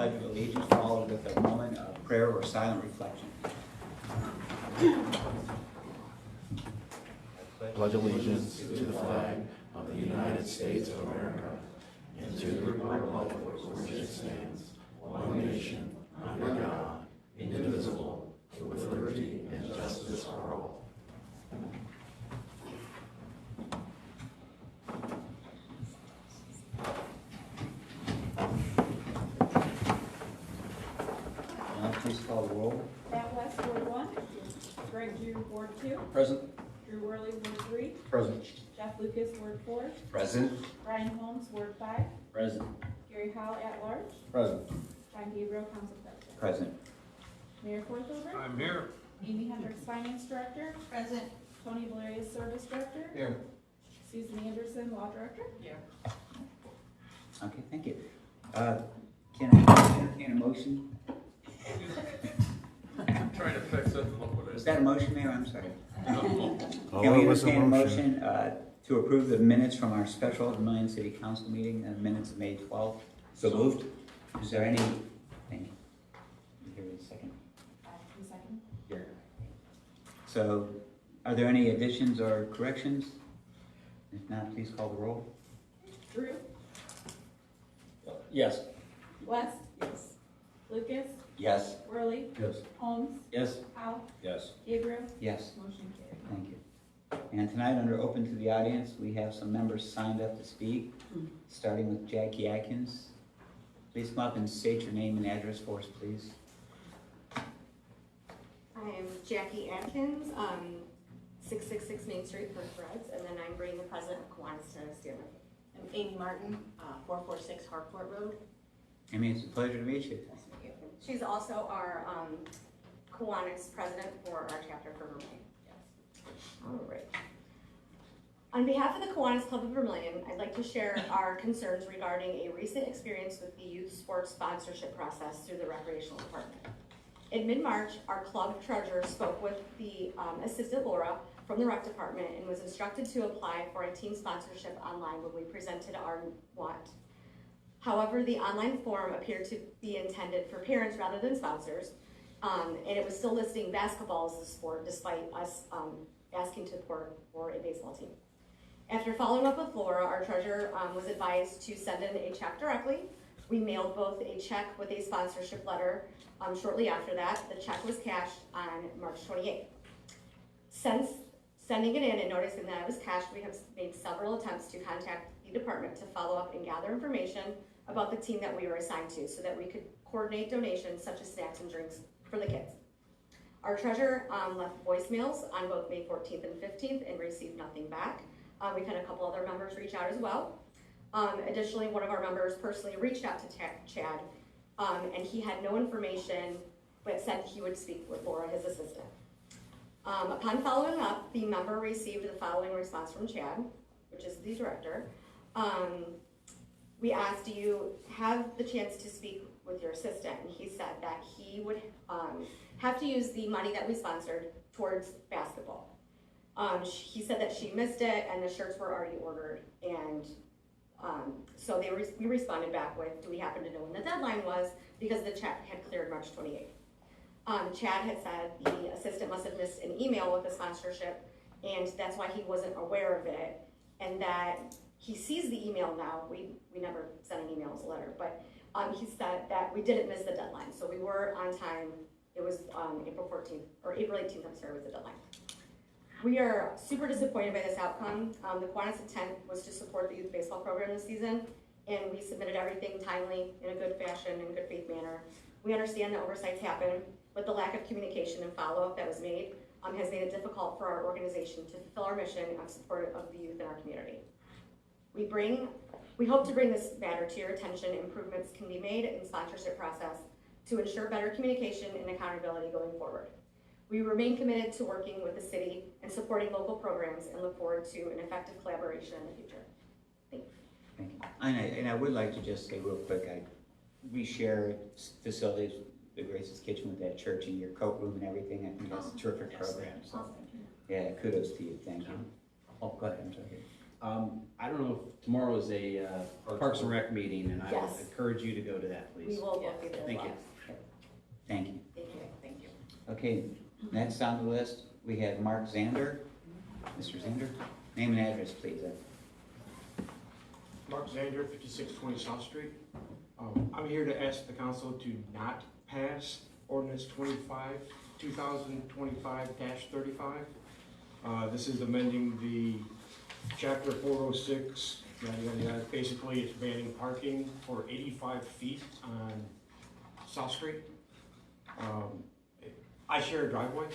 Pledge of Allegiance, followed with a moment of prayer or silent reflection. Pledge allegiance to the flag of the United States of America and to the republic for which it stands, one nation, under God, indivisible, with liberty and justice for all. Please call the roll. Matt West, Ward 1. Greg Drew, Ward 2. Present. Drew Worley, Ward 3. Present. Jeff Lucas, Ward 4. Present. Brian Holmes, Ward 5. Present. Gary Howell, at large. Present. John Gabriel, Council President. Present. Mayor Forthover. I'm here. Amy Hendricks, Finance Director. Present. Tony Valerius, Service Director. Here. Susan Anderson, Law Director. Here. Okay, thank you. Can I entertain a motion? I'm trying to fix it. Look what it Is is. that a motion, Mayor? I'm sorry. Oh, Can we it was a entertain a motion. motion to approve the minutes from our special Vermilion City Council meeting, the minutes of May 12th? So moved. Is there any? Thank you. Here is a second. Second. Here. So, are there any additions or corrections? If not, please call the roll. Drew. Yes. West. Yes. Lucas. Yes. Worley. Yes. Holmes. Yes. Howell. Yes. Gabriel. Yes. Motion carried. Thank you. And tonight, under open to the audience, we have some members signed up to speak, starting with Jackie Atkins. Please come up and state your name and address for us, please. I'm Jackie Atkins, 666 Main Street, Perth Reds, and then I'm bringing the president of Kiwanis to stand with me. I'm Amy Martin, 446 Harcourt Road. Amy, it's a pleasure to meet you. Nice to meet you. She's also our Kiwanis president for our chapter for Vermilion. Yes. All right. On behalf of the Kiwanis Club of Vermilion, I'd like to share our concerns regarding a recent experience with the youth sports sponsorship process through the recreational department. In mid-March, our club treasurer spoke with the assistant Laura from the rec department and was instructed to apply for a team sponsorship online when we presented our want. However, the online form appeared to be intended for parents rather than sponsors, and it was still listing basketball as the sport despite us asking to support for a baseball team. After following up with Laura, our treasurer was advised to send in a check directly. We mailed both a check with a sponsorship letter shortly after that. The check was cashed on March 28th. Since sending it in and noticing that it was cashed, we have made several attempts to contact the department to follow up and gather information about the team that we were assigned to so that we could coordinate donations such as snacks and drinks for the kids. Our treasurer left voicemails on both May 14th and 15th and received nothing back. We've had a couple other members reach out as well. Additionally, one of our members personally reached out to Chad, and he had no information, but said he would speak with Laura, his assistant. Upon following up, the member received the following response from Chad, which is the director. We asked, do you have the chance to speak with your assistant? And he said that he would have to use the money that we sponsored towards basketball. He said that she missed it and the shirts were already ordered, and so we responded back with, do we happen to know when the deadline was, because the check had cleared March 28th. Chad had said the assistant must have missed an email with the sponsorship, and that's why he wasn't aware of it, and that he sees the email now. We never sent an email as a letter, but he said that we didn't miss the deadline, so we were on time. It was April 14th, or April 18th, I'm sorry, was the deadline. We are super disappointed by this outcome. The Kiwanis intent was to support the youth baseball program this season, and we submitted everything timely, in a good fashion, in a good faith manner. We understand that oversights happen, but the lack of communication and follow-up that was made has made it difficult for our organization to fulfill our mission of support of the youth in our community. We hope to bring this matter to your attention. Improvements can be made in the sponsorship process to ensure better communication and accountability going forward. We remain committed to working with the city and supporting local programs and look forward to an effective collaboration in the future. Thanks. Thank you. And I would like to just say real quick, we share facilities, the Grace's Kitchen with that church and your coat room and everything. I think that's a terrific program. So, yeah, kudos to you. Thank you. Oh, go ahead. I'm sorry. I don't know if tomorrow is a Parks and Rec meeting, and I would Yes. encourage you to go to that, We please. will both be there as Thank well. you. Thank you. Thank you, thank you. Okay, next on the list, we have Mark Zander. Mr. Zander, name and address, please. Mark Zander, 5620 South Street. I'm here to ask the council to not pass ordinance 2025-35. This is amending the chapter 406, yada, yada, yada. Basically, it's banning parking for 85 feet on South Street. I share a driveway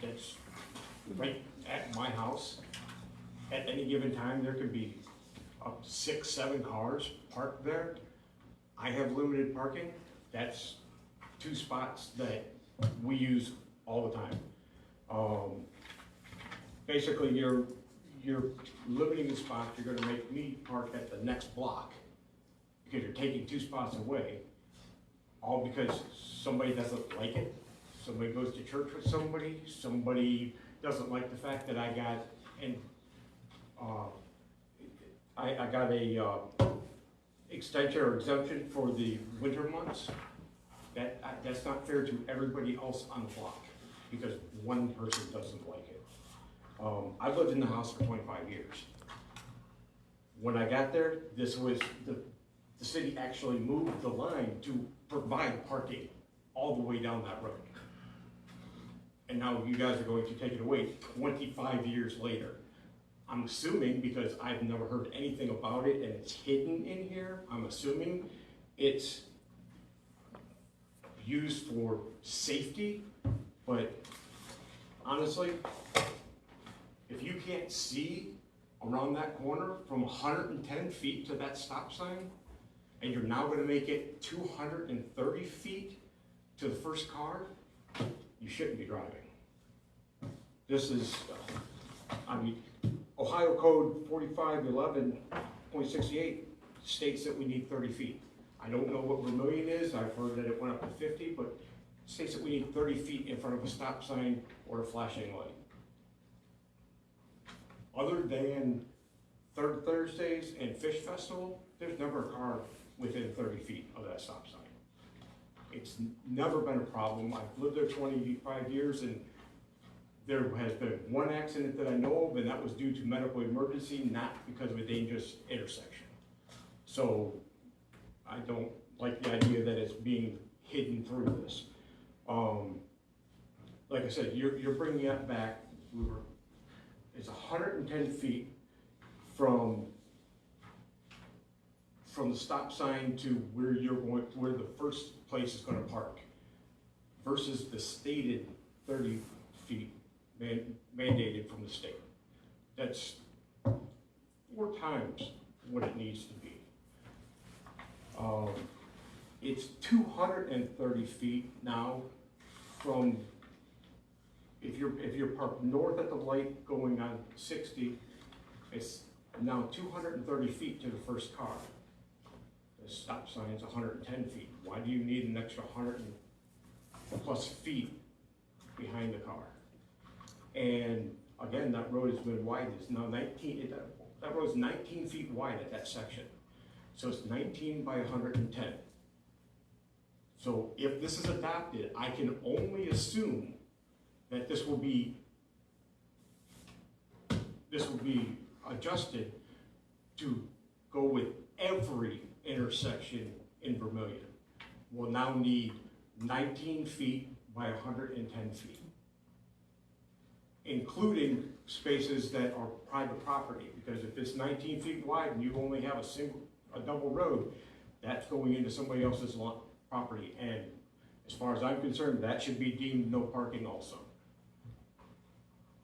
that's right at my house. At any given time, there could be up to 6, 7 cars parked there. I have limited parking. That's 2 spots that we use all the time. Basically, you're limiting the spot. You're gonna make me park at the next block because you're taking 2 spots away, all because somebody doesn't like it. Somebody goes to church with somebody doesn't like the fact that I got, and I got a extension or exemption for the winter months. That's not fair to everybody else on the block because one person doesn't like it. I've lived in the house for 25 years. When I got there, this was, the city actually moved the line to provide parking all the way down that road. And now you guys are going to take it away 25 years later. I'm assuming, because I've never heard anything about it and it's hidden in here, I'm assuming it's used for safety, but honestly, if you can't see around that corner from 110 feet to that stop sign, and you're now gonna make it 230 feet to the first car, you shouldn't be driving. This is, I mean, Ohio Code 4511.68 states that we need 30 feet. I don't know what Vermilion is. I've heard that it went up to 50, but it states that we need 30 feet in front of a stop sign or a flashing light. Other than Third Thursdays and Fish Festival, there's never a car within 30 feet of that stop sign. It's never been a problem. I've lived there 25 years and there has been one accident that I know of, and that was due to medical emergency, not because of a dangerous intersection. So I don't like the idea that it's being hidden through this. Like I said, you're bringing that back. It's 110 feet from the stop sign to where you're going, where the first place is going to park, versus the stated 30 feet mandated from the state. That's 4 times what it needs to be. It's 230 feet now from, if you're parked north at the light going on 60, it's now 230 feet to the first car. The stop sign is 110 feet. Why do you need an extra 100+ feet behind the car? And again, that road has been widened. It's now 19, that road's 19 feet wide at that section. So it's 19 by 110. So if this is adopted, I can only assume that this will be adjusted to go with every intersection in Vermilion. Will now need 19 feet by 110 feet, including spaces that are private property, because if it's 19 feet wide and you only have a double road, that's going into somebody else's property. And as far as I'm concerned, that should be deemed no parking also.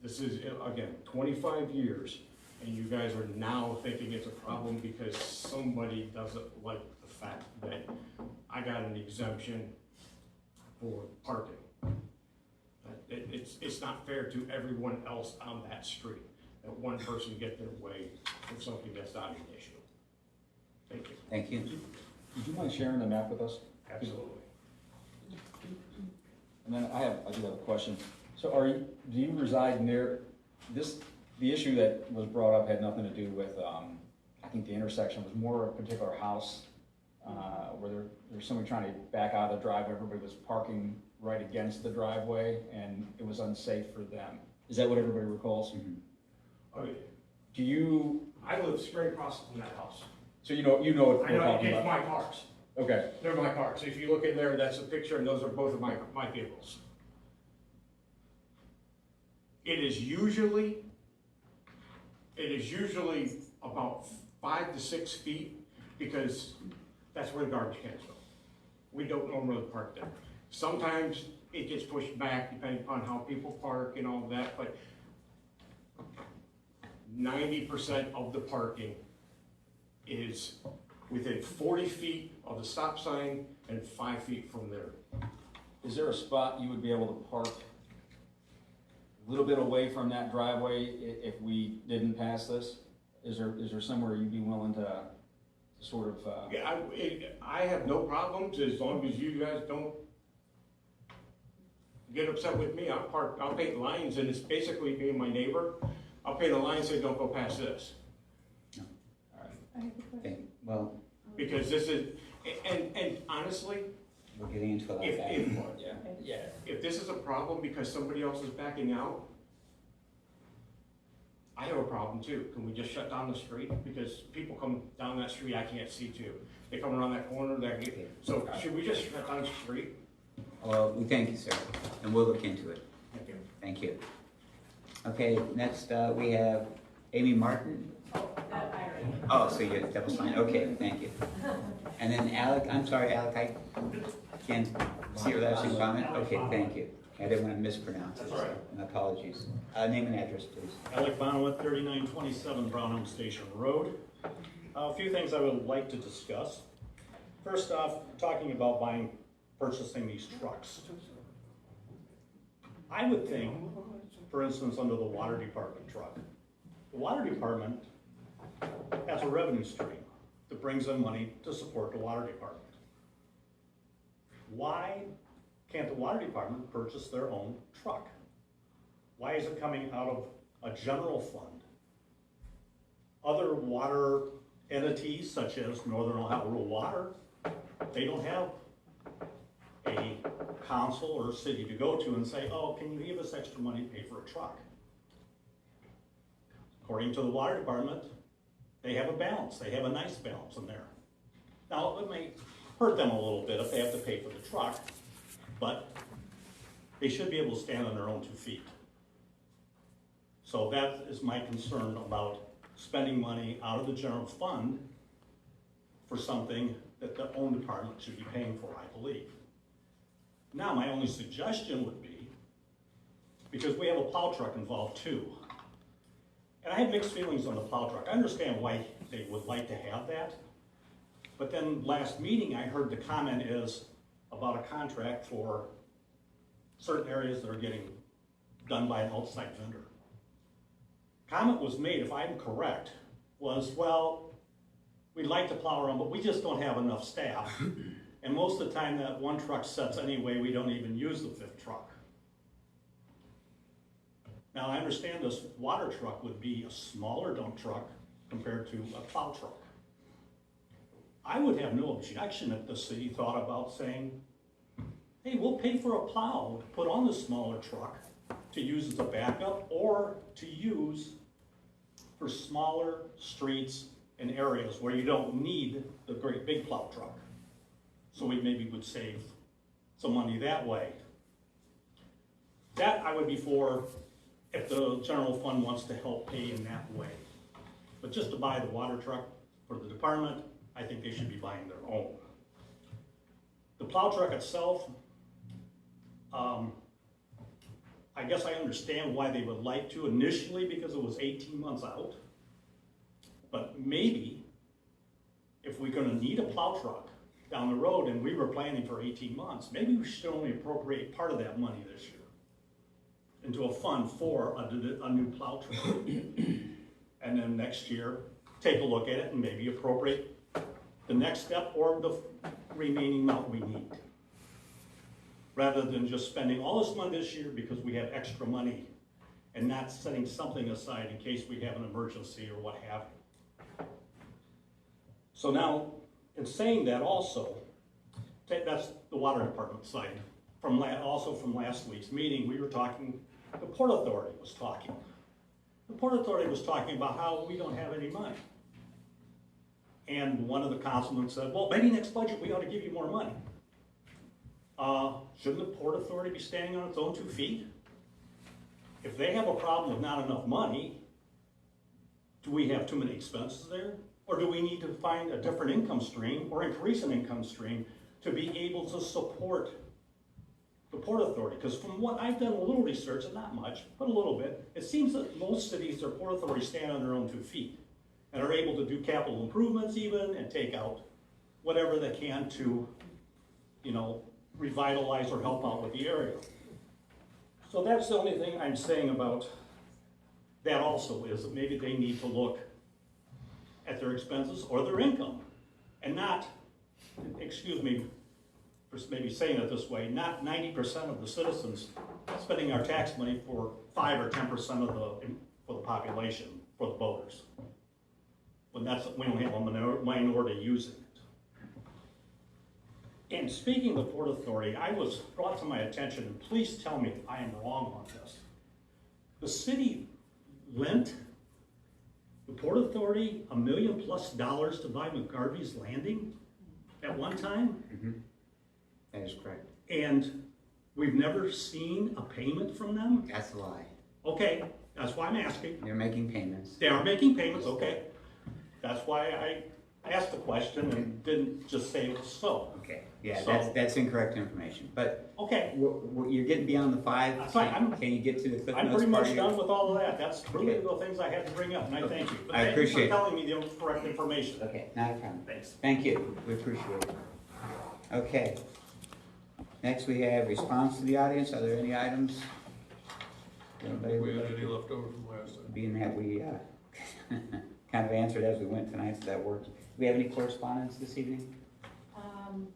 This is, again, 25 years, and you guys are now thinking it's a problem because somebody doesn't like the fact that I got an exemption for parking. It's not fair to everyone else on that street, that one person get their way for something that's not an issue. Thank you. Thank you. Would you mind sharing the map with us? Absolutely. And then I do have a question. So do you reside near, this the issue that was brought up had nothing to do with, I think the intersection was more a particular house, where there's somebody trying to back out of the driveway, everybody was parking right against the driveway, and it was unsafe for them. Is that what everybody recalls? Okay, Do you, I live straight across from that house. so you know what I we're know, talking it's about? my cars. Okay, They're my cars. If you look in there, that's a picture, and those are both of my vehicles. It is usually about 5 to 6 feet, because that's where the garbage cans go. We don't normally park there. Sometimes it gets pushed back depending upon how people park and all that, but 90% of the parking is within 40 feet of the stop sign and 5 feet from there. is there a spot you would be able to park a little bit away from that driveway if we didn't pass this? Is there somewhere you'd be willing to sort of, Yeah, I have no problems as long as you guys don't get upset with me. I'll paint lines, and it's basically being my neighbor. I'll paint a line and say, don't go past this. all right. I have a question. Okay, well, Because this is, and honestly, we're getting into a lot of If- back if- and forth. Yeah. if this is a problem because somebody else is backing out, I have a problem too. Can we just shut down the street? Because people come down that street I can't see too. They come around that corner, so should we just shut down the street? Well, we thank you, sir, and we'll look into it. Thank you. Thank you. Okay, next, we have Amy Martin. That I already. Oh, so you're double signed, okay, thank you. And then Alec, I'm sorry, Alec, I can't see your last name comment, okay, thank you. I didn't want to mispronounce it, so my apologies. Name and address, please. Alec Bonowit, 3927 Brownham Station Road. A few things I would like to discuss. First off, talking about purchasing these trucks. I would think, for instance, under the water department truck, the water department has a revenue stream that brings in money to support the water department. Why can't the water department purchase their own truck? Why is it coming out of a general fund? Other water entities, such as Northern Ohio Rural Water, they don't have a council or city to go to and say, oh, can you give us extra money to pay for a truck? According to the water department, they have a balance. They have a nice balance in there. Now, it may hurt them a little bit if they have to pay for the truck, but they should be able to stand on their own 2 feet. So that is my concern about spending money out of the general fund for something that the own department should be paying for, I believe. Now, my only suggestion would be, because we have a plow truck involved too, and I have mixed feelings on the plow truck. I understand why they would like to have that, but then last meeting I heard the comment is about a contract for certain areas that are getting done by an outside vendor. Comment was made, if I'm correct, was, well, we'd like to plow around, but we just don't have enough staff. And most of the time that one truck sets anyway, we don't even use the 5th truck. Now, I understand this water truck would be a smaller dump truck compared to a plow truck. I would have no objection if the city thought about saying, hey, we'll pay for a plow to put on the smaller truck to use as a backup or to use for smaller streets and areas where you don't need the great big plow truck. So we maybe would save some money that way. That I would be for if the general fund wants to help pay in that way. But just to buy the water truck for the department, I think they should be buying their own. The plow truck itself, I guess I understand why they would like to initially because it was 18 months out. But maybe if we're gonna need a plow truck down the road and we were planning for 18 months, maybe we should only appropriate part of that money this year into a fund for a new plow truck. And then next year, take a look at it and maybe appropriate the next step or the remaining amount we need. Rather than just spending all this money this year because we have extra money and not setting something aside in case we have an emergency or what have you. So now, in saying that also, that's the water department side. Also from last week's meeting, we were talking, the Port Authority was talking. The Port Authority was talking about how we don't have any money. And one of the councilmen said, well, maybe next budget we ought to give you more money. Shouldn't the Port Authority be standing on its own 2 feet? If they have a problem with not enough money, do we have too many expenses there? Or do we need to find a different income stream or increase an income stream to be able to support the Port Authority? Because from what I've done a little research, and not much, but a little bit, it seems that most cities, their Port Authority stand on their own 2 feet and are able to do capital improvements even and take out whatever they can to, you know, revitalize or help out with the area. So that's the only thing I'm saying about that also, is that maybe they need to look at their expenses or their income and not, excuse me for maybe saying it this way, not 90% of the citizens spending our tax money for 5 or 10% for the population, for the voters. When we don't have a minority using it. And speaking of the Port Authority, I was brought to my attention, and please tell me if I am wrong on this. The city lent the Port Authority $1 million+ to buy McGarvey's Landing at one time. Mm-hmm. That is correct. And we've never seen a payment from them? That's a lie. Okay, that's why I'm asking. They're making payments. They are making payments, okay. That's why I asked the question and didn't just say it was so. Okay, yeah, So- that's incorrect information, but Okay, you're getting beyond the 5. That's fine. Can you get to the Cliff I'm Notes pretty part much of your- done with all of that. That's really Okay. the things I had to bring up, and I thank you. But I thank you appreciate it. for telling me the correct information. Okay, not a problem. Thanks. Thank you, we appreciate it. Okay. Next we have response to the audience. Are there any items? Anybody We would had like any to- left over from last time? Being that we kind of answered as we went tonight, so that works. Do we have any correspondence this evening?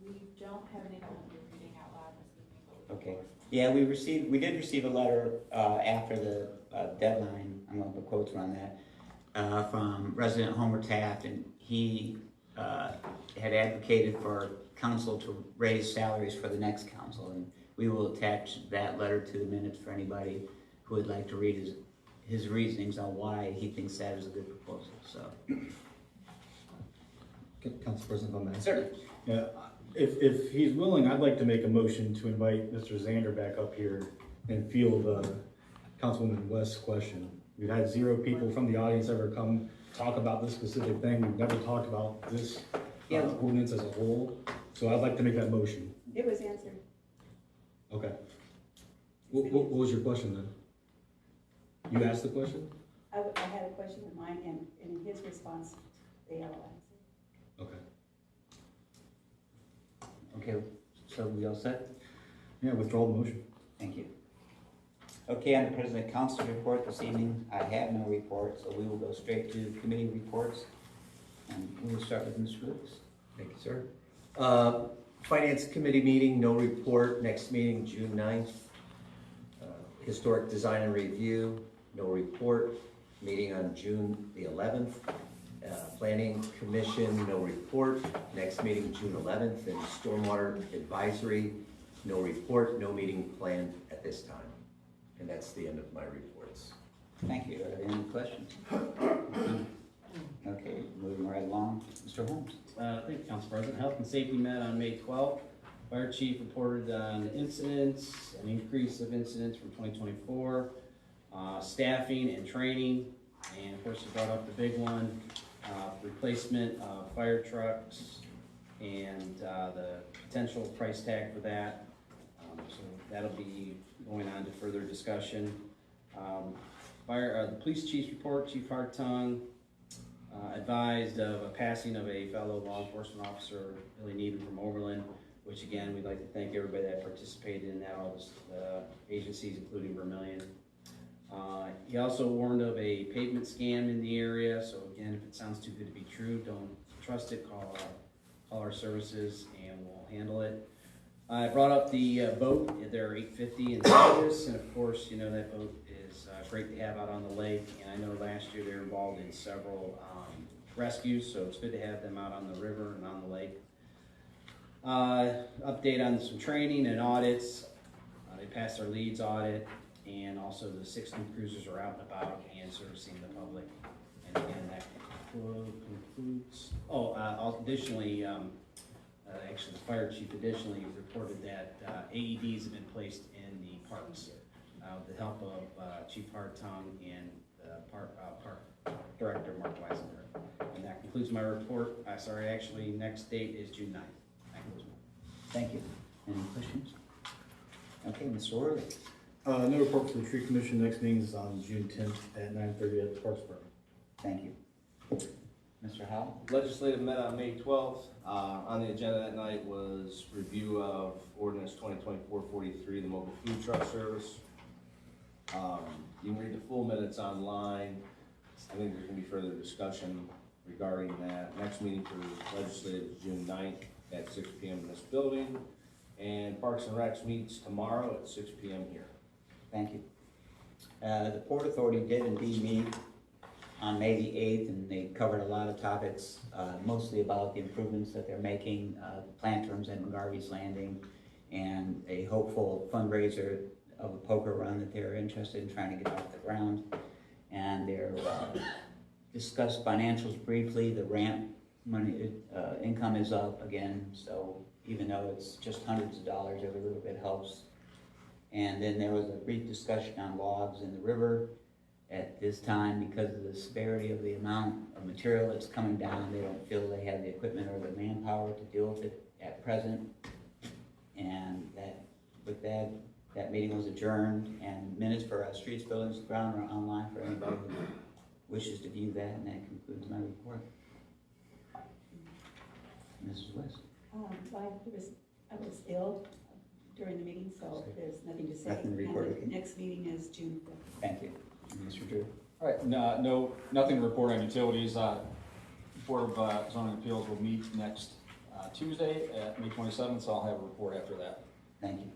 We don't have anything under reading out loud this evening, but we Okay. Yeah, we did receive a letter after the deadline, I'm going to put quotes on that, from resident Homer Taft, and he had advocated for council to raise salaries for the next council, and we will attach that letter to the minutes for anybody who would like to read his reasonings on why he thinks that is a good proposal, so. Council President, if I may. Certainly. Yeah, if he's willing, I'd like to make a motion to invite Mr. Zander back up here and field Councilwoman West's question. We've had 0 people from the audience ever come talk about this specific thing. We've never talked about this ordinance as a whole. So I'd like to make that motion. It was answered. Okay. What was your question then? You asked the question? I had a question in mind, and in his response, they all answered. Okay. Okay, so we all set? Yeah, withdraw the motion. Thank you. Okay, on the President Council report this evening, I have no report, so we will go straight to committee reports. And we will start with Mr. Lewis. Thank you, sir. Finance Committee meeting, no report. Next meeting, June 9th. Historic Design and Review, no report. Meeting on June the 11th. Planning Commission, no report. Next meeting, June 11th. And Stormwater Advisory, no report, no meeting planned at this time. And that's the end of my reports. Thank you. Are there any questions? Okay, moving right along. Mr. Holmes. Thank you, Council President. Health and Safety met on May 12th. Fire Chief reported on incidents, an increase of incidents from 2024, staffing and training, and of course he brought up the big one, replacement of fire trucks and the potential price tag for that. So that'll be going on to further discussion. The Police Chief's report, Chief Hartung, advised of a passing of a fellow law enforcement officer, Billy Neven from Overland, which again, we'd like to thank everybody that participated in that, all the agencies, including Vermilion. He also warned of a pavement scam in the area, so again, if it sounds too good to be true, don't trust it, call our services and we'll handle it. I brought up the boat, they're 850 in service, and of course, you know that boat is is great to have out on the lake, and I know last year they were involved in several rescues, so it's good to have them out on the river and on the lake. Update on some training and audits. They passed their leads audit, and also the 6 new cruisers are out and about and servicing the public. And again, that concludes. Additionally, actually the fire chief additionally reported that AEDs have been placed in the parks with the help of Chief Hartung and Park Director Mark Weisenberg. And that concludes my report. Actually, next date is June 9th. That concludes mine. Thank you. Any questions? Okay, Mr. Worley. No report for the tree commission. Next meeting is on June 10th at 9:30 at the Parks Department. Thank you. Mr. Howell? Legislative met on May 12th. On the agenda that night was review of ordinance 2024-43, the mobile food truck service. You can read the full minutes online. I think there's going to be further discussion regarding that. Next meeting for legislative is June 9th at 6 p.m. in this building. And Parks and Recs meets tomorrow at 6 p.m. here. Thank you. The Port Authority did indeed meet on May the 8th, and they covered a lot of topics, mostly about the improvements that they're making, plant terms at McGarvey's Landing, and a hopeful fundraiser of a poker run that they're interested in trying to get off the ground. And they're discussed financials briefly. The ramp money income is up again, so even though it's just hundreds of dollars, every little bit helps. And then there was a brief discussion on logs in the river. At this time, because of the severity of the amount of material that's coming down, they don't feel they have the equipment or the manpower to deal with it at present. And with that meeting was adjourned, and minutes for streets, buildings, ground are online for anybody who wishes to view that, and that concludes my report. Mrs. West? I was ill during the meeting, so there's nothing to say. Nothing to report. And the next meeting is June 5th. Thank you. Mr. Drew? All right, nothing to report on utilities. Board of Zoning Appeals will meet next Tuesday at May 27th, so I'll have a report after that. Thank you.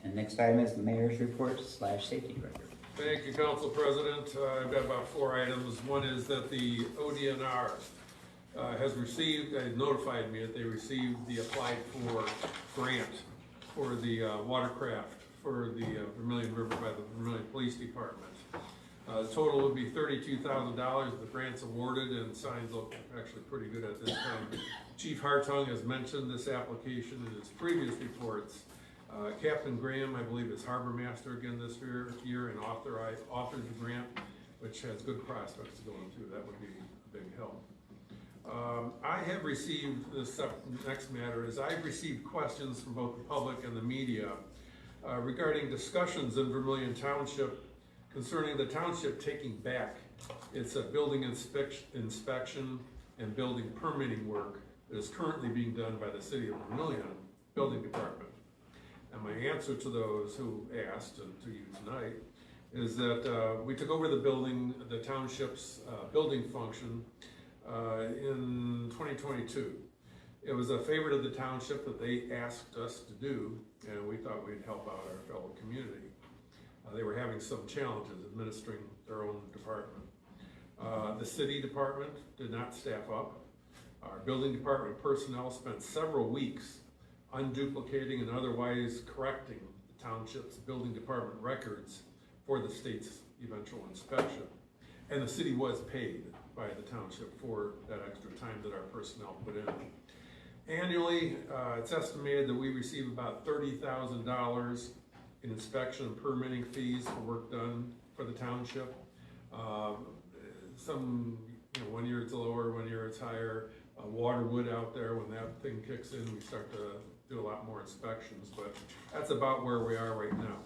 And next item is the mayor's report / safety director. Thank you, Council President. I've got about 4 items. One is that the ODNR has received, notified me that they received the applied for grant for the watercraft for the Vermilion River by the Vermilion Police Department. The total would be $32,000. The grant's awarded, and signs look actually pretty good at this time. Chief Hartung has mentioned this application in his previous reports. Captain Graham, I believe, is harbor master again this year and authored the grant, which has good prospects going through. That would be a big help. I have received, this next matter is, I've received questions from both the public and the media regarding discussions in Vermilion Township concerning the township taking back its building inspection and building permitting work that is currently being done by the City of Vermilion Building Department. And my answer to those who asked, and to you tonight, is that we took over the township's building function in 2022. It was a favorite of the township that they asked us to do, and we thought we'd help out our fellow community. They were having some challenges administering their own department. The city department did not staff up. Our building department personnel spent several weeks unduplicating and otherwise correcting the township's building department records for the state's eventual inspection. And the city was paid by the township for that extra time that our personnel put in. Annually, it's estimated that we receive about $30,000 in inspection and permitting fees for work done for the township. One year it's lower, one year it's higher. Waterwood out there, when that thing kicks in, we start to do a lot more inspections, but that's about where we are right now.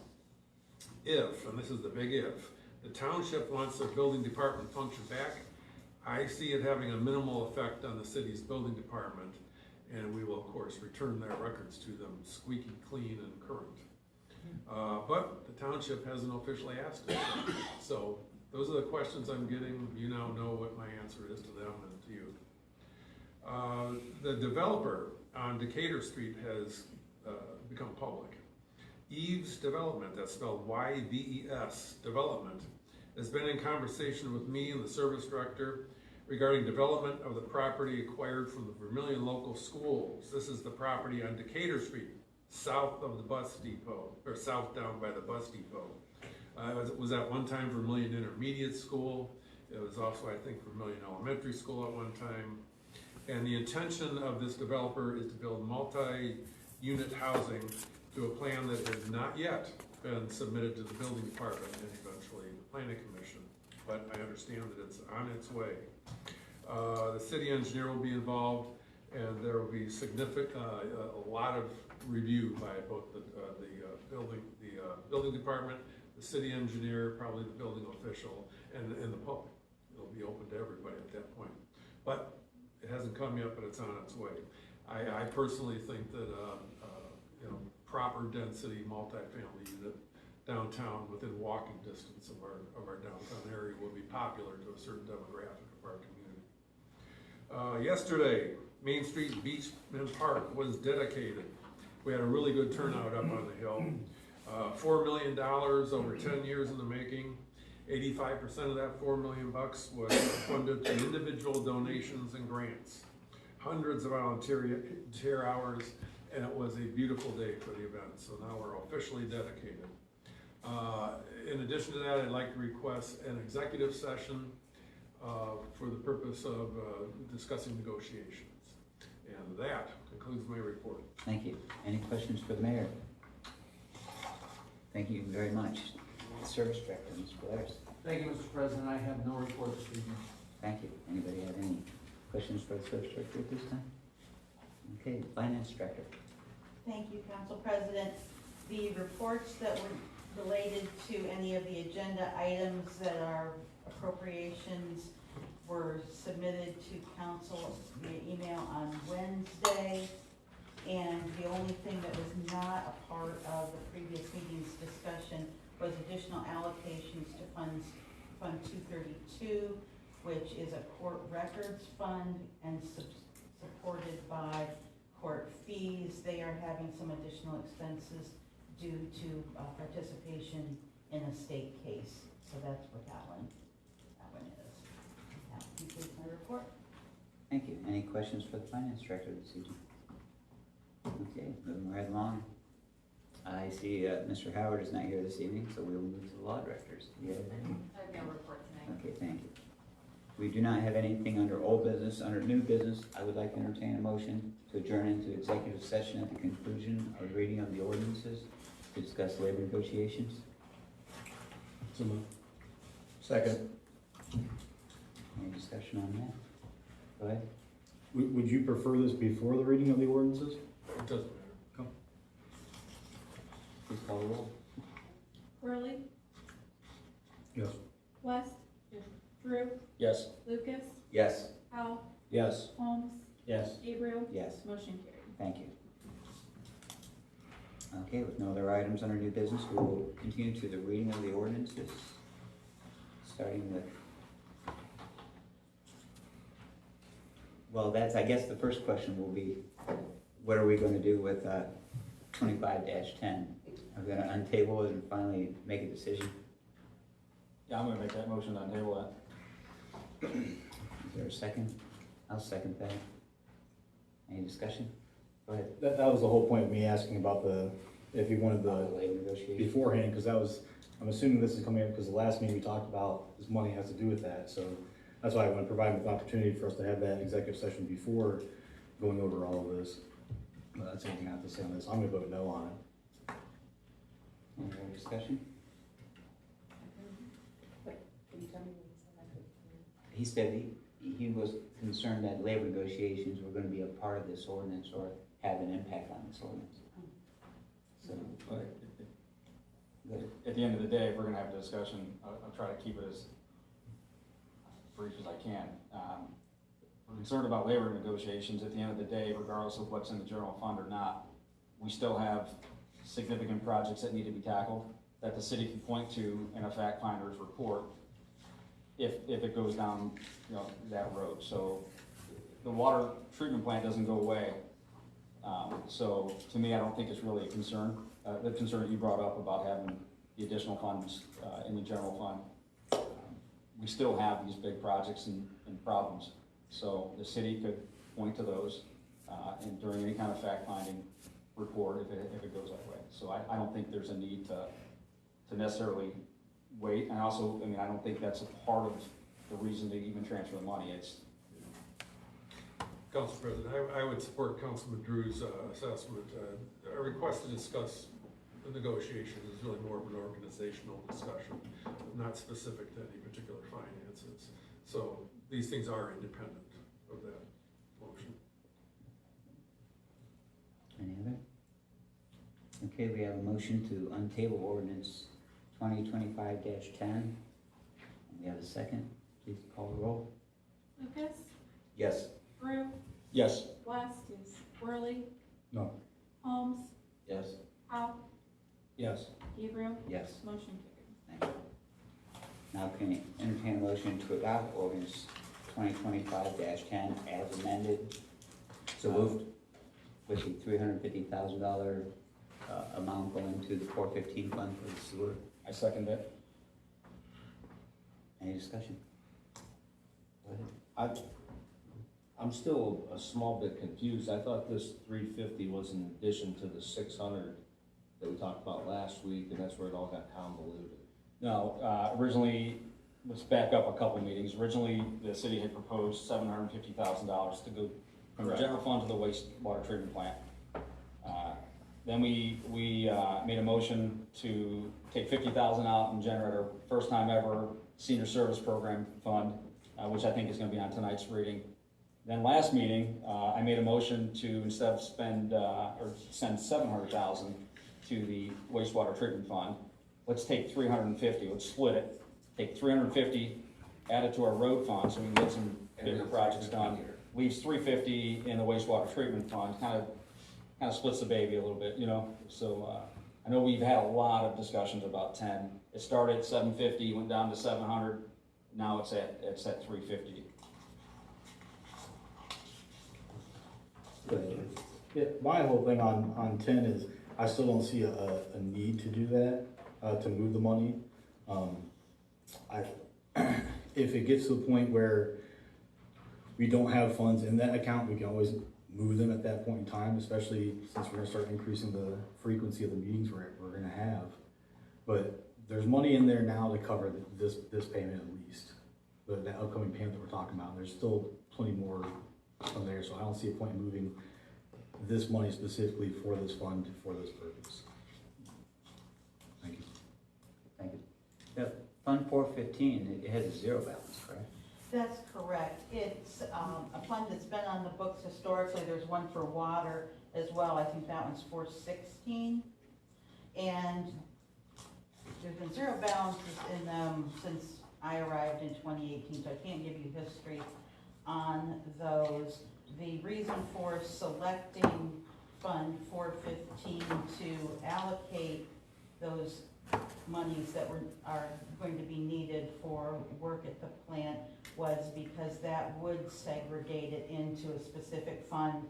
If, and this is the big if, the township wants their building department function back, I see it having a minimal effect on the city's building department, and we will of course return their records to them squeaky clean and current. But the township hasn't officially asked us. So those are the questions I'm getting. You now know what my answer is to them and to you. The developer on Decatur Street has become public. Eves Development, that's spelled Y-V-E-S, Development, has been in conversation with me and the service director regarding development of the property acquired from the Vermilion local schools. This is the property on Decatur Street, south of the bus depot, or south down by the bus depot. It was at one time Vermilion Intermediate School. It was also, I think, Vermilion Elementary School at one time. And the intention of this developer is to build multi-unit housing to a plan that has not yet been submitted to the building department and eventually the planning commission. But I understand that it's on its way. The city engineer will be involved, and there will be significant, a lot of review by both the building department, the city engineer, probably the building official, and the public. It'll be open to everybody at that point. But it hasn't come yet, but it's on its way. I personally think that proper density multifamily unit downtown within walking distance of our downtown area will be popular to a certain demographic of our community. Yesterday, Main Street Beach and Park was dedicated. We had a really good turnout up on the hill. $4 million over 10 years in the making. 85% of that $4 million was funded to individual donations and grants. Hundreds of volunteer hours, and it was a beautiful day for the event. So now we're officially dedicated. In addition to that, I'd like to request an executive session for the purpose of discussing negotiations. And that concludes my report. Thank you. Any questions for the mayor? Thank you very much. Service Director, Mr. Blair. Thank you, Mr. President. I have no report this evening. Thank you. Anybody have any questions for the Service Director at this time? Okay, Finance Director. Thank you, Council President. The reports that were related to any of the agenda items that are appropriations were submitted to council via email on Wednesday. And the only thing that was not a part of the previous meeting's discussion was additional allocations to Fund 232, which is a court records fund and supported by court fees. They are having some additional expenses due to participation in a state case. So that's what that one is. That concludes my report. Thank you. Any questions for the Finance Director this evening? Okay, moving right along. I see Mr. Howard is not here this evening, so we'll move to the Law Directors. Do you have any? I have no report tonight. Okay, thank you. We do not have anything under old business. Under new business, I would like to entertain a motion to adjourn into executive session at the conclusion of the reading of the ordinances to discuss labor negotiations. So moved. Second. Any discussion on that? Go ahead. Would you prefer this before the reading of the ordinances? It doesn't matter. Please call the roll. Worley, Yes. West, Drew, Yes. Lucas, Yes. Howell, Yes. Holmes, Yes. Gabriel. Yes. Motion carried. Thank you. Okay, with no other items under new business, we will continue to the reading of the ordinances, starting with, well, that's, I guess the first question will be, what are we going to do with 25-10? Are we going to untable it and finally make a decision? Yeah, I'm gonna make that motion on table that. Is there a second? I'll second that. Any discussion? Go ahead. That was the whole point of me asking about if you wanted the Labor negotiation. beforehand, because I'm assuming this is coming up because the last meeting we talked about, this money has to do with that, so that's why I want to provide an opportunity for us to have that executive session before going over all of this. But that's anything I have to say on this. I'm gonna vote no on it. Any more discussion? Wait, can you tell me what he said? I couldn't hear. He said he was concerned that labor negotiations were gonna be a part of this ordinance or have an impact on this ordinance. So, But good. at the end of the day, if we're gonna have a discussion, I'll try to keep it as brief as I can. We're concerned about labor negotiations. At the end of the day, regardless of what's in the general fund or not, we still have significant projects that need to be tackled that the city can point to in a fact finder's report if it goes down, that road. So the water treatment plant doesn't go away. So to me, I don't think it's really a concern. The concern that you brought up about having the additional funds in the general fund, we still have these big projects and problems. So the city could point to those and during any kind of fact-finding report if it goes that way. So I don't think there's a need to necessarily wait. And also, I mean, I don't think that's a part of the reason to even transfer the money. It's Council President, I would support Councilman Drew's assessment. A request to discuss the negotiations is really more of an organizational discussion, not specific to any particular finances. So these things are independent of that motion. Any other? Okay, we have a motion to untable ordinance 2025-10. We have a second. Please call the roll. Lucas, Yes. Brew, yes. West, Worley, No. Holmes, Yes. Powell, Yes. Gabriel, Yes. motion carried. Thank you. Now can you entertain a motion to adopt ordinance 2025-10 as amended? So moved. With the $350,000 amount going to the 415 fund for the sewer. I second that. Any discussion? Go ahead. I'm still a small bit confused. I thought this 350 was in addition to the 600 that we talked about last week, and that's where it all got convoluted. No, originally, let's back up a couple meetings. Originally, the city had proposed $750,000 to go from the Correct. general fund to the wastewater treatment plant. Then we made a motion to take $50,000 out and generate our first time ever senior service program fund, which I think is gonna be on tonight's reading. Then last meeting, I made a motion to instead of send $700,000 to the wastewater treatment fund, let's take 350, let's split it, take 350, add it to our road fund so we can get some bigger projects done. Leaves 350 in the wastewater treatment fund, kind of splits the baby a little bit, you know? So, I know we've had a lot of discussions about 10. It started at 750, went down to 700, now it's at 350. Go ahead. Yeah, my whole thing on 10 is, I still don't see a need to do that, to move the money. If it gets to the point where we don't have funds in that account, we can always move them at that point in time, especially since we're gonna start increasing the frequency of the meetings we're gonna have. But there's money in there now to cover this payment at least, the upcoming payment that we're talking about. There's still plenty more from there, so I don't see a point in moving this money specifically for this fund for this purpose. Thank you. Thank you. Yeah, Fund 415, it has a zero balance, correct? That's correct. It's a fund that's been on the books historically. There's one for water as well. I think that one's 416. And there's been zero balances in them since I arrived in 2018, so I can't give you history on those. The reason for selecting Fund 415 to allocate those monies that are going to be needed for work at the plant was because that would segregate it into a specific fund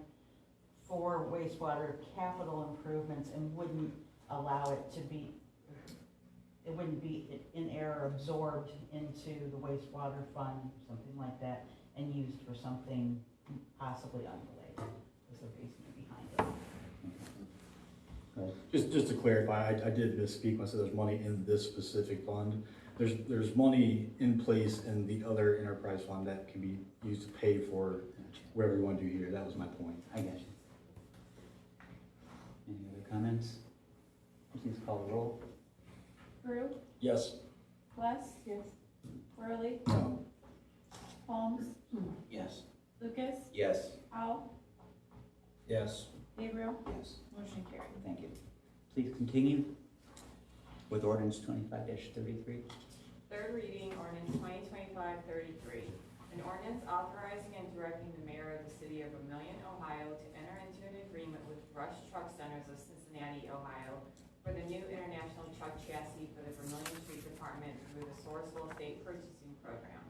for wastewater capital improvements and wouldn't allow it to be, it wouldn't be in error absorbed into the wastewater fund, something like that, and used for something possibly unrelated, was the reasoning behind it. Just to clarify, I did misspeak when I said there's money in this specific fund. There's money in place in the other enterprise fund that can be used to pay for whatever you want to do here. That was my point. I got you. Any other comments? Please call the roll. Brew, Yes. West, Worley, No. Holmes, Yes. Lucas, Yes. Powell, Yes. Gabriel, Yes. motion carried. Thank you. Please continue with ordinance 25-33. Third reading, ordinance 2025-33. An ordinance authorizing and directing the mayor of the city of Vermilion, Ohio to enter into an agreement with Rush Truck Centers of Cincinnati, Ohio for the new international truck chassis for the Vermilion Street Department through the Sourcewell State Purchasing Program.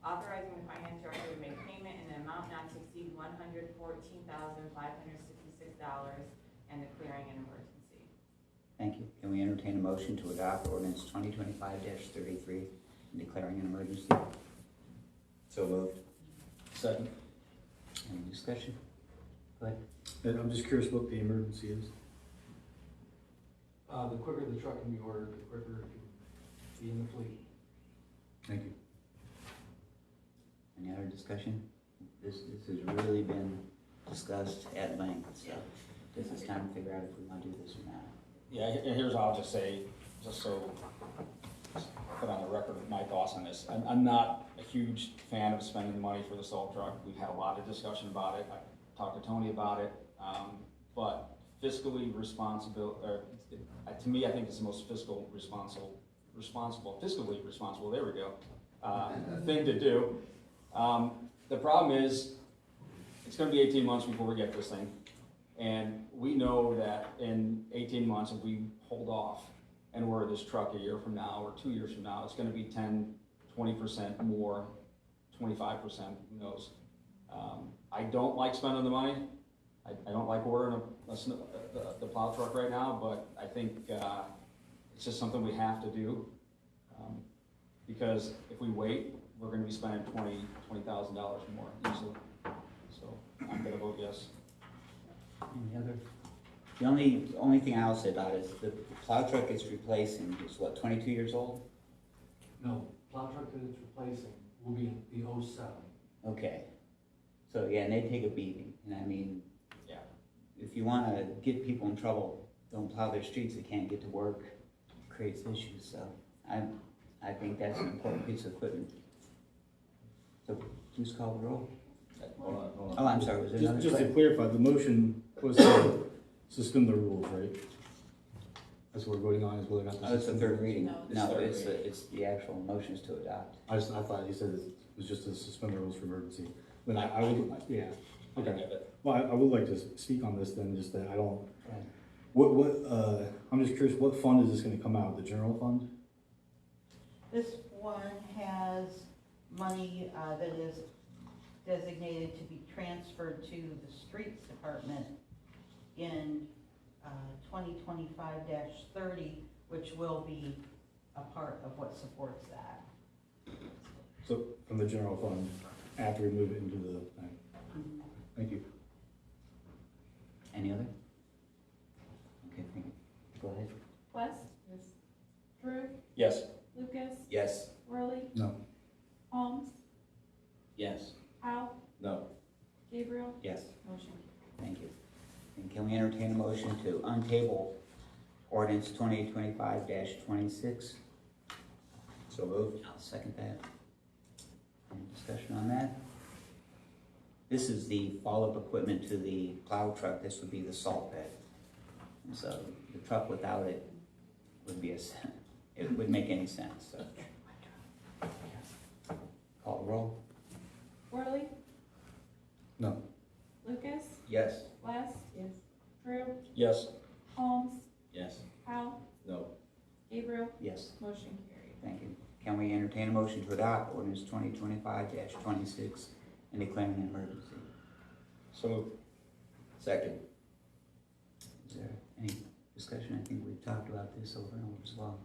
Authorizing the finance director to make payment in an amount not to exceed $114,566 and declaring an emergency. Thank you. Can we entertain a motion to adopt ordinance 2025-33 and declaring an emergency? So moved. Second. Any discussion? Go ahead. And I'm just curious what the emergency is. The quicker the truck can be ordered, the quicker it can be in the fleet. Thank you. Any other discussion? This has really been discussed at length, so this is time to figure out if we want to do this or not. Yeah, and here's what I'll just say, just so, put on the record my thoughts on this. I'm not a huge fan of spending the money for the salt truck. We've had a lot of discussion about it. I talked to Tony about it. But fiscally responsible, to me, I think it's the most fiscally responsible, there we go, thing to do. The problem is, it's gonna be 18 months before we get this thing. And we know that in 18 months, if we hold off and order this truck a year from now or 2 years from now, it's gonna be 10, 20% more, 25%, who knows. I don't like spending the money. I don't like ordering the plow truck right now, but I think it's just something we have to do. Because if we wait, we're gonna be spending $20,000 more easily. So I'm gonna vote yes. Any other? The only thing I'll say about it is the plow truck it's replacing is what, 22 years old? No, plow truck that it's replacing will be the 07. Okay. So yeah, and they take a beating, and I mean, Yeah. if you want to get people in trouble, don't plow their streets, they can't get to work, creates issues, so I think that's an important piece of equipment. So please call the roll. Hold on. Oh, I'm sorry, was there another? Just to clarify, the motion was to suspend the rules, right? That's what we're voting on, is whether or not to Oh, it's the suspend third the reading. rules. No, it's the actual motions to adopt. I thought you said it was just to suspend the rules for emergency. But I would, yeah, okay. Well, I would like to speak on this then, just that I don't, I'm just curious, what fund is this gonna come out of, the general fund? This one has money that is designated to be transferred to the streets department in 2025-30, which will be a part of what supports that. So, from the general fund, after we move it into the thing. Thank you. Any other? Okay, thank you. Go ahead. West? Yes. Drew? Yes. Lucas? Yes. Worley? No. Holmes? Yes. Howe? No. Gabriel? Yes. Motion Thank you. And can we entertain a motion to untable ordinance 2025-26? So moved. I'll second that. Any discussion on that? This is the follow-up equipment to the plow truck. This would be the salt bed. And so the truck without it would be it wouldn't make any sense, so. Call the roll. Worley? No. Lucas? Yes. West? Yes. Drew? Yes. Holmes? Yes. Howe? No. Gabriel? Yes. Motion carried. Thank you. Can we entertain a motion to adopt ordinance 2025-26 and declaring an emergency? So moved. Second. Is there any discussion? I think we've talked about this over and over as well.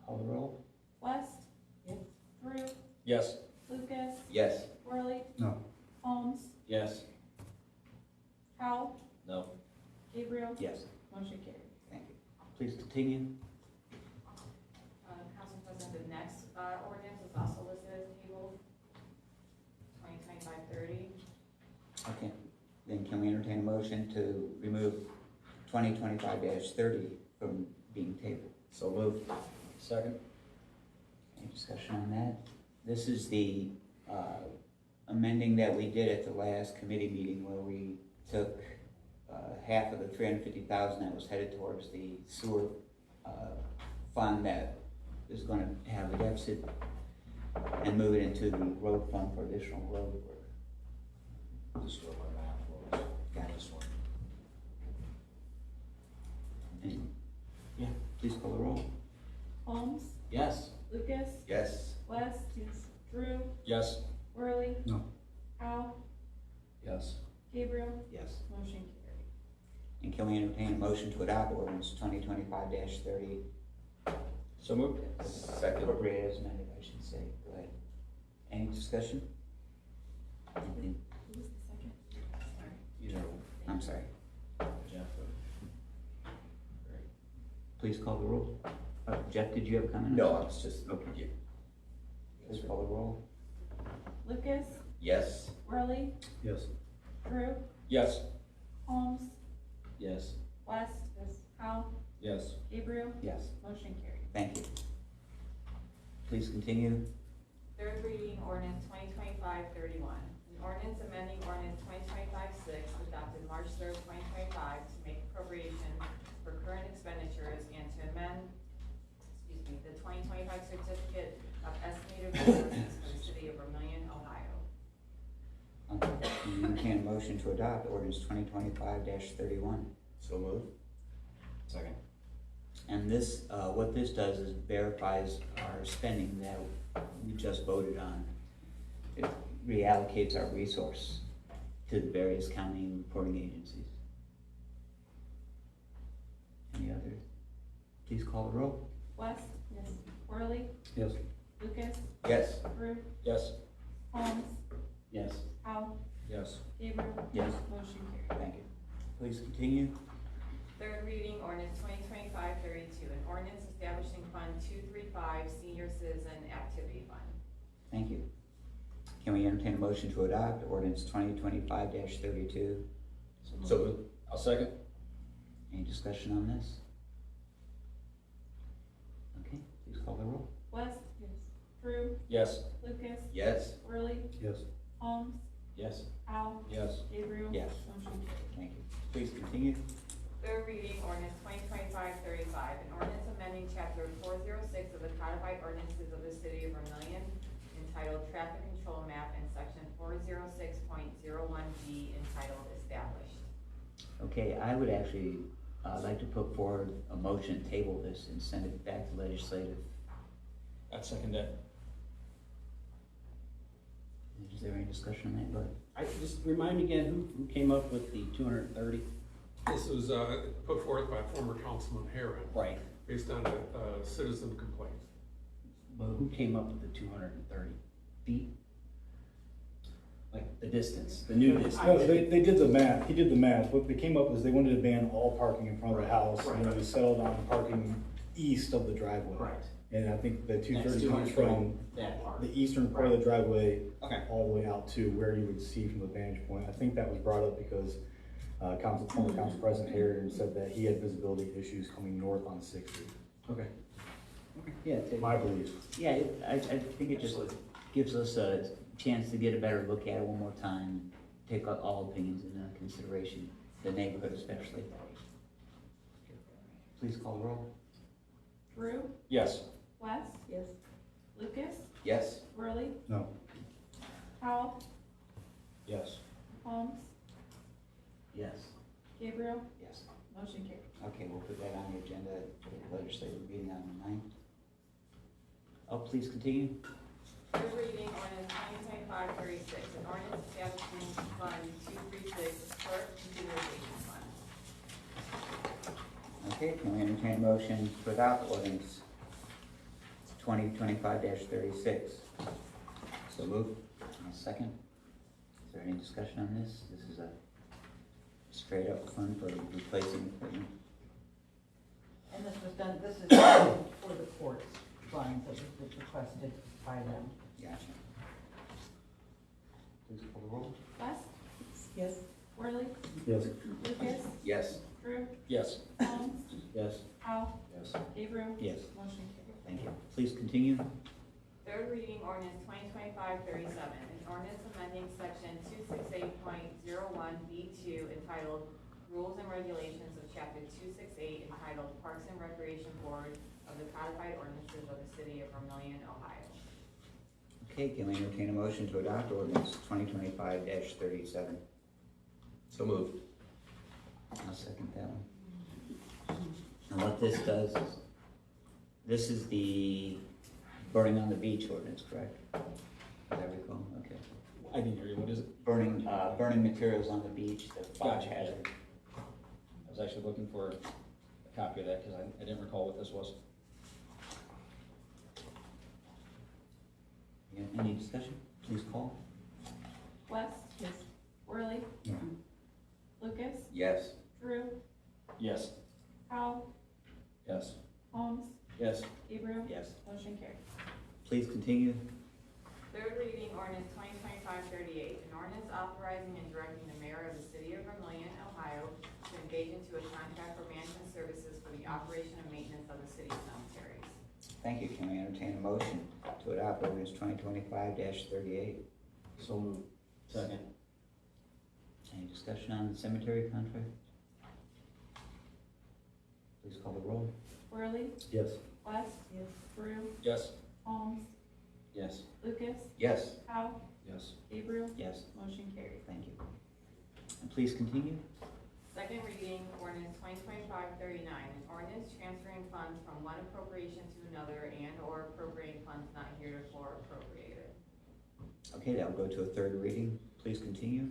Call the roll. West? Yes. Drew? Yes. Lucas? Yes. Worley? No. Holmes? Yes. Howe? No. Gabriel? Yes. Motion carried. Thank you. Please continue. Council President, the next ordinance is also listed as tabled, 2025-30. Okay. Then can we entertain a motion to remove 2025-30 from being tabled? So moved. Second. Any discussion on that? This is the amending that we did at the last committee meeting where we took half of the $350,000 that was headed towards the sewer fund that is going to have a deficit and move it into the road fund for additional road work. This is where my math was. Got it. This one. And, yeah, please call the roll. Holmes? Yes. Lucas? Yes. West? Yes. Drew? Yes. Worley? No. Howe? Yes. Gabriel? Yes. Motion carried. we entertain a motion to adopt ordinance 2025-30? So moved. Second. Appropriate as amended, I should say. Go ahead. Any discussion? Anything? Who was the second? You know, I'm sorry. Jeff. Please call the roll. Jeff, did you have a comment? No, I was just, Okay. Please call the roll. Lucas, yes. Worley, Yes. Drew, Yes. Holmes, Yes. West, Howe, Yes. Gabriel, Yes. motion carried. Thank you. Please continue. Third reading ordinance 2025-31. An ordinance amending ordinance 2025-6 adopted March 3rd, 2025 to make appropriations for current expenditures and to amend, the 2025 certificate of estimated resources for the city of Vermilion, Ohio. You entertain a motion to adopt ordinance 2025-31. So moved. Second. And this, what this does is verifies our spending that we just voted on. It reallocates our resource to the various county reporting agencies. Any other? Please call the roll. West, yes. Worley, Yes. Lucas, Yes. Drew, Yes. Holmes, Yes. Howe, Yes. Gabriel, Yes. motion carried. Thank you. Please continue. Third reading ordinance 2025-32. An ordinance establishing Fund 235 Senior Citizen Activity Fund. Thank you. Can we entertain a motion to adopt ordinance 2025-32? So moved. I'll second. Any discussion on this? Okay, please call the roll. West, yes. Drew, Yes. Lucas, Yes. Worley, Yes. Holmes, Yes. Howe, Yes. Gabriel, Yes. motion carried. Thank you. Please continue. Third reading ordinance 2025-35. An ordinance amending chapter 406 of the codified ordinances of the city of Vermilion entitled Traffic Control Map and section 406.01G entitled Established. Okay, I would actually like to put forward a motion, table this, and send it back to legislative. I'd second that. Is there any discussion on that? Go ahead. I just remind me again, who came up with the 230? This was put forth by former Councilman Herron Right. based on a citizen complaint. But who came up with the 230 feet? Like the distance, the new distance? No, they did the math, he did the math, what they came up was they wanted to ban all parking in front of the house, and then we settled on parking east of the driveway. Correct. And I think the That's 230 comes 230, from that part. the eastern part of the driveway Okay. all the way out to where you would see from the vantage point. I think that was brought up because former Council President Harron said that he had visibility issues coming north on 60. Okay. Yeah. My belief. Yeah, I think it just gives us a chance to get a better look at it one more time, take all opinions into consideration, the neighborhood especially. Please call the roll. Drew, Yes. West, Yes. Lucas, Yes. Worley, No. Howe, Yes. Holmes, Yes. Gabriel, Yes. motion carried. Okay, we'll put that on the agenda for the legislative meeting on the 9th. Oh, please continue. Third reading ordinance 2025-36. An ordinance establishing Fund 236 Clerk Computerization Fund. Okay, can we entertain a motion to adopt ordinance 2025-36? So moved. A second. Is there any discussion on this? This is a straight up fund for replacing equipment. And this was done, this is for the courts funds that was requested by them. Gotcha. Please call the roll. West, Yes. Worley, Yes. Lucas, Yes. Drew, Yes. Holmes, Yes. Howe, Yes. Gabriel, Yes. motion carried. Thank you. Please continue. Third reading ordinance 2025-37. An ordinance amending section 268.01B2 entitled Rules and Regulations of chapter 268 entitled Parks and Recreation Board of the codified ordinances of the city of Vermilion, Ohio. Okay, can we entertain a motion to adopt ordinance 2025-37? So moved. I'll second that one. And what this does is, this is the burning on the beach ordinance, correct? As I recall, okay. I didn't hear you. What is it? Burning materials on the beach, the fire Gotcha. hazard. Is actually looking for a copy of that, because I didn't recall what this was. Yeah, any discussion? Please call. West? Yes. Worley? No. Lucas? Yes. Drew? Yes. Powell? Yes. Holmes? Yes. Gabriel? Yes. Motion carried. Please continue. Third reading ordinance 2025-38, an ordinance authorizing and directing the mayor of the city of Vermilion, Ohio to engage into a contract for management services for the operation and maintenance of the city cemeteries. Thank you. Can we entertain a motion to adopt ordinance 2025-38? So moved. Second. Any discussion on the cemetery contract? Please call the roll. Worley? Yes. West? Yes. Drew? Yes. Holmes? Yes. Lucas? Yes. Powell? Yes. Gabriel? Yes. Motion carried. Thank you. And please continue. Second reading ordinance 2025-39, an ordinance transferring funds from one appropriation to another and/or appropriating funds not heretofore appropriated. Okay, that will go to a third reading. Please continue.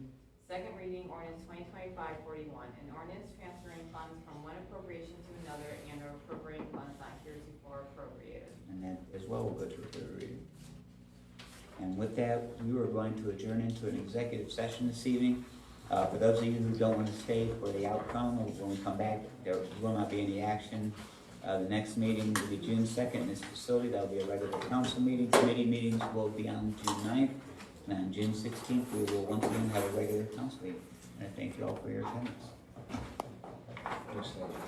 Second reading ordinance 2025-41, an ordinance transferring funds from one appropriation to another and/or appropriating funds not heretofore appropriated. And that as well will go to a third reading. And with that, we were going to adjourn into an executive session this evening. For those of you who don't want to stay for the outcome, when we come back, there will not be any action. The next meeting will be June 2nd in this facility. That will be a regular council meeting. Committee meetings will be on June 9th. And on June 16th, we will once again have a regular council meeting. And I thank you all for your attendance.